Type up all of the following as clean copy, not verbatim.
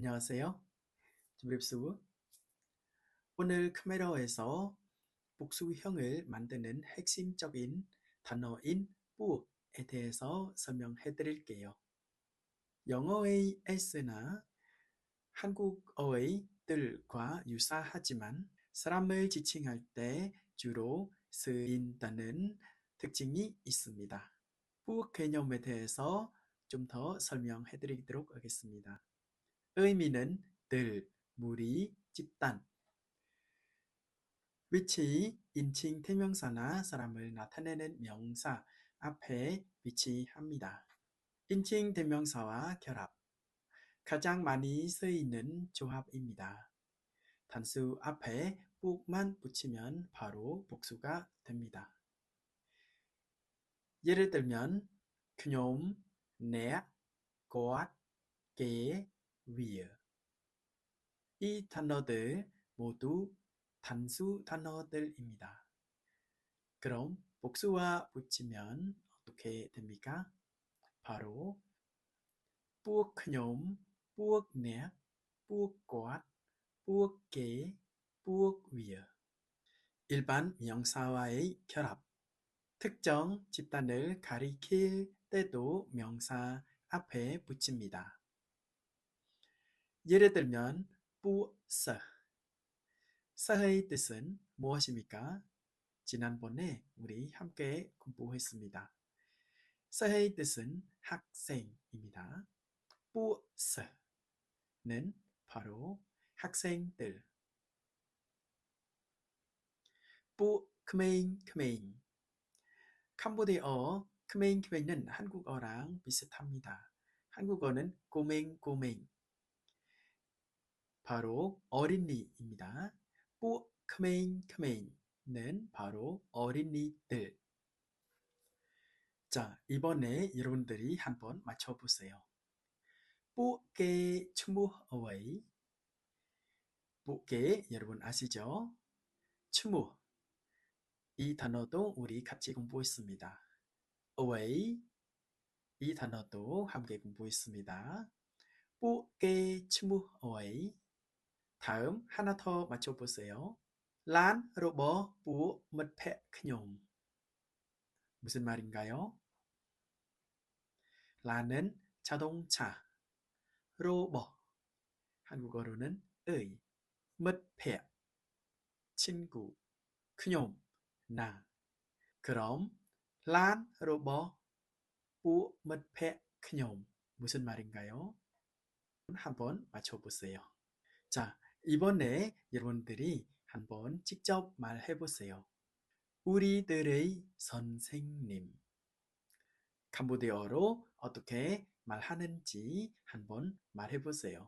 안녕하세요. 주립수. 오늘 카메라에서 복수형을 만드는 핵심적인 단어인 뿌에 대해서 설명해 드릴게요. 영어의 s나 한국어의 들과 유사하지만 사람을 지칭할 때 주로 쓰인다는 특징이 있습니다. 뿌 개념에 대해서 좀 더 설명해 드리도록 하겠습니다. 의미는 들, 무리, 집단, 위치, 인칭 대명사나 사람을 나타내는 명사 앞에 위치합니다. 인칭 대명사와 결합, 가장 많이 쓰이는 조합입니다. 단수 앞에 꾹만 붙이면 바로 복수가 됩니다. 예를 들면 그놈, 내, 꽌, 개, 위에. 이 단어들 모두 단수 단어들입니다. 그럼 복수와 붙이면 어떻게 됩니까? 바로 뿌억 그놈, 뿌억 내, 뿌억 꽌, 뿌억 개, 뿌억 위에. 일반 명사와의 결합. 특정 집단을 가리킬 때도 명사 앞에 붙입니다. 예를 들면 뿌서. 서의 뜻은 무엇입니까? 지난번에 우리 함께 공부했습니다. 서의 뜻은 학생입니다. 뿌서는 바로 학생들. 뿌 크메인 크메인. 캄보디아어 크메인 크메인은 한국어랑 비슷합니다. 한국어는 꼬맹 꼬맹. 바로 어린이입니다. 뿌 크메인 크메인은 바로 어린이들. 자, 이번에 여러분들이 한번 맞춰보세요. 뿌게 추무 어웨이. 뿌게 여러분 아시죠? 추무. 이 단어도 우리 같이 공부했습니다. 어웨이. 이 단어도 함께 공부했습니다. 뿌게 추무 어웨이. 다음 하나 더 맞춰보세요. 란 로버 뿌 mất 패 그뇽. 무슨 말인가요? 란은 자동차, 로버, 한국어로는 의, mất 패, 친구, 그뇽, 나. 그럼 란 로버 뿌 mất 패 그뇽 무슨 말인가요? 한번 맞춰보세요. 자, 이번에 여러분들이 한번 직접 말해보세요. 우리들의 선생님. 캄보디아어로 어떻게 말하는지 한번 말해보세요.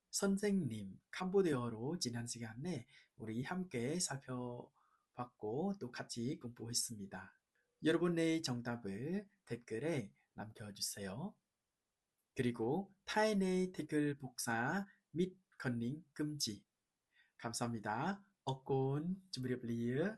선생님, 캄보디아어로 지난 시간에 우리 함께 살펴봤고 또 같이 공부했습니다. 여러분의 정답을 댓글에 남겨주세요. 그리고 타인의 댓글 복사 및 컨닝 금지. 감사합니다. 어꼰 주무렵리으